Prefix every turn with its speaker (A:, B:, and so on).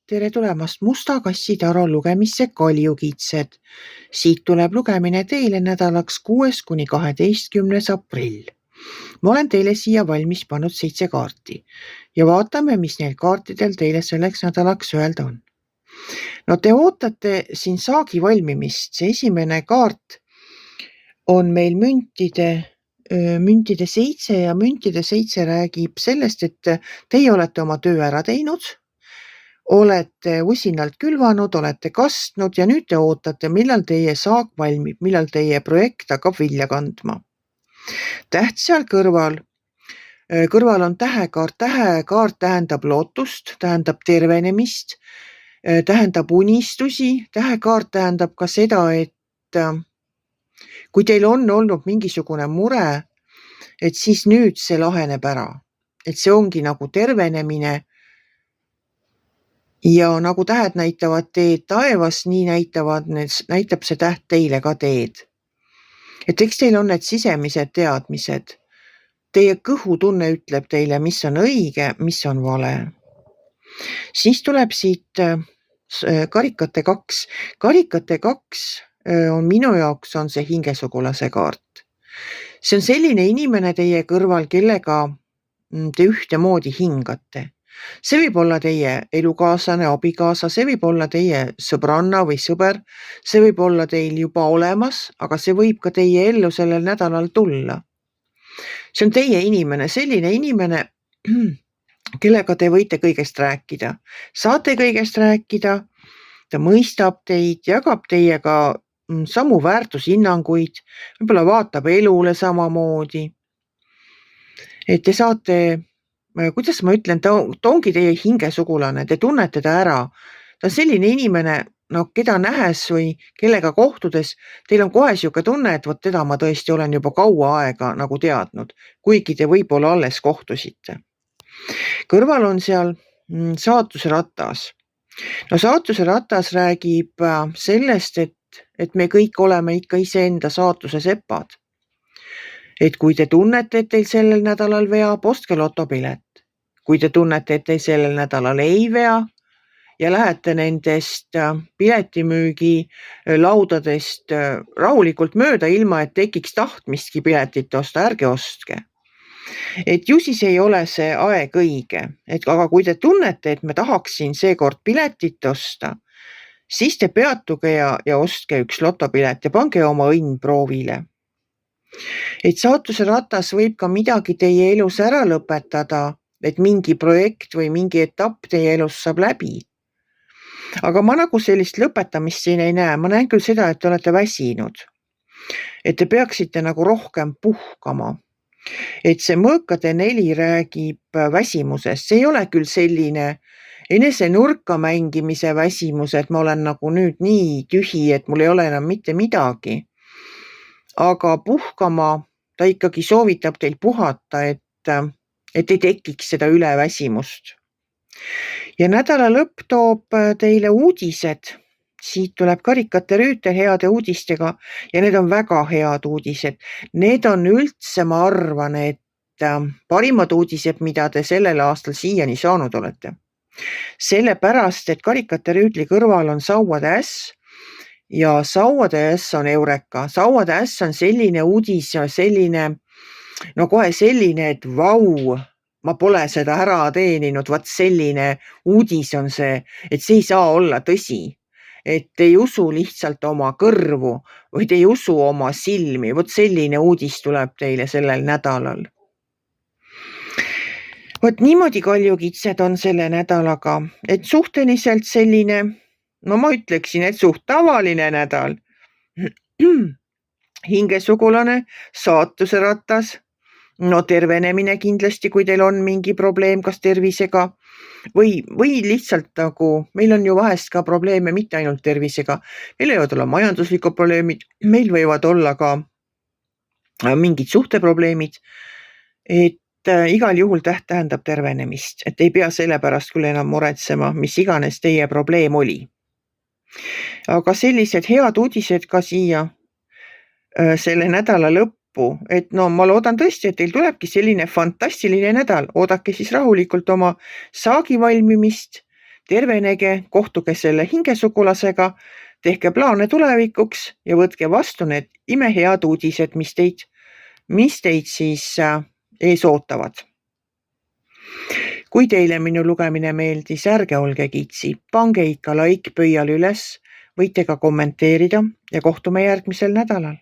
A: Tere tulemast Musta kassi taro lugemisse Kaljukitsed. Siit tuleb lugemine teile nädalaks 6. kuni 12. aprill. Ma olen teile siia valmis pannud 7 kaarti ja vaatame, mis neil kaartidel teile selleks nädalaks öelda on. No te ootate siin saagi valmimist. See esimene kaart on meil müntide 7 ja müntide 7 räägib sellest, et teie olete oma töö ära teinud, olete usinalt külvanud, olete kastnud ja nüüd te ootate, millal teie saak valmib, millal teie projekt hakkab vilja kandma. Täht seal kõrval on tähekaart. Tähekaart tähendab lootust, tähendab tervenemist, tähendab unistusi. Tähekaart tähendab ka seda, et kui teil on olnud mingisugune mure, et siis nüüd see laheneb ära. Et see ongi nagu tervenemine. Ja nagu tähed näitavad teed taevas, nii näitab see täht teile ka teed. Et eks teil on need sisemised teadmised. Teie kõhutunne ütleb teile, mis on õige, mis on vale. Siis tuleb siit karikate 2. Karikate 2 on minu jaoks on see hingesugulase kaart. See on selline inimene teie kõrval, kellega te ühtemoodi hingate. See võib olla teie elukaaslane, abikaasa, see võib olla teie sõbranna või sõber, see võib olla teil juba olemas, aga see võib ka teie ellu sellel nädalal tulla. See on teie inimene, selline inimene, kellega te võite kõigest rääkida. Saate kõigest rääkida, ta mõistab teid, jagab teiega samu väärtushinnanguid, võib-olla vaatab elule samamoodi. Et te saate, kuidas ma ütlen, ta ongi teie hingesugulane, te tunnete ta ära. Ta on selline inimene, keda nähes või kellega kohtudes, teil on kohe siuke tunne, et teda ma tõesti olen juba kaua aega nagu teadnud, kuigi te võib-olla alles kohtusite. Kõrval on seal saatuse ratas. No saatuse ratas räägib sellest, et me kõik oleme ikka iseenda saatuse sepad. Et kui te tunnete, et teil sellel nädalal veab, ostke lotopilet. Kui te tunnete, et teil sellel nädalal ei vea ja lähete nendest piletimüügi laudadest rahulikult mööda, ilma et tekiks tahtmistki piletit osta, ärge ostke. Et ju siis ei ole see aeg õige. Aga kui te tunnete, et me tahaksin seekord piletit osta, siis te peatuge ja ostke üks lotopilet ja pange oma õnn proovile. Et saatuse ratas võib ka midagi teie elus ära lõpetada, et mingi projekt või mingi etapp teie elus saab läbi. Aga ma nagu sellist lõpetamist siin ei näe. Ma näen küll seda, et te olete väsinud. Et te peaksite nagu rohkem puhkama. Et see mõõkade 4 räägib väsimusest. See ei ole küll selline enese nurka mängimise väsimus, et ma olen nagu nüüd nii tühi, et mul ei ole enam mitte midagi. Aga puhkama ta ikkagi soovitab teil puhata, et ei tekiks seda üleväsimust. Ja nädala lõpp toob teile uudised. Siit tuleb karikate rüütel heade uudistega ja need on väga head uudised. Need on üldse, ma arvan, et parimad uudised, mida te sellel aastal siiani saanud olete. Sellepärast, et karikate rüütli kõrval on sauade äss ja sauade äss on Eureka. Sauade äss on selline uudis ja kohe selline, et vau, ma pole seda ära teeninud, vaat selline uudis on see, et see ei saa olla tõsi. Et te ei usu lihtsalt oma kõrvu või te ei usu oma silmi. Vot selline uudis tuleb teile sellel nädalal. Vot niimoodi kaljukitsed on selle nädalaga, et suhteliselt selline, ma ütleksin, et suht tavaline nädal. Hingesugulane, saatuse ratas, tervenemine kindlasti, kui teil on mingi probleem, kas tervisega või lihtsalt nagu, meil on ju vahest ka probleeme mitte ainult tervisega. Meil võivad olla majanduslikud probleemid, meil võivad olla ka mingid suhteprobleemid, et igal juhul täht tähendab tervenemist, et ei pea selle pärast küll enam muretsema, mis iganes teie probleem oli. Aga sellised head uudised ka siia selle nädala lõppu, et ma loodan tõesti, et teil tulebki selline fantastiline nädal. Oodake siis rahulikult oma saagi valmimist, Tervenege, kohtuge selle hingesugulasega, tehke plaane tulevikuks ja võtke vastu need imehead uudised, mis teid siis ees ootavad. Kui teile minu lugemine meeldis, ärge olge kitsi, pange ikka like pöial üles, võite ka kommenteerida ja kohtume järgmisel nädalal.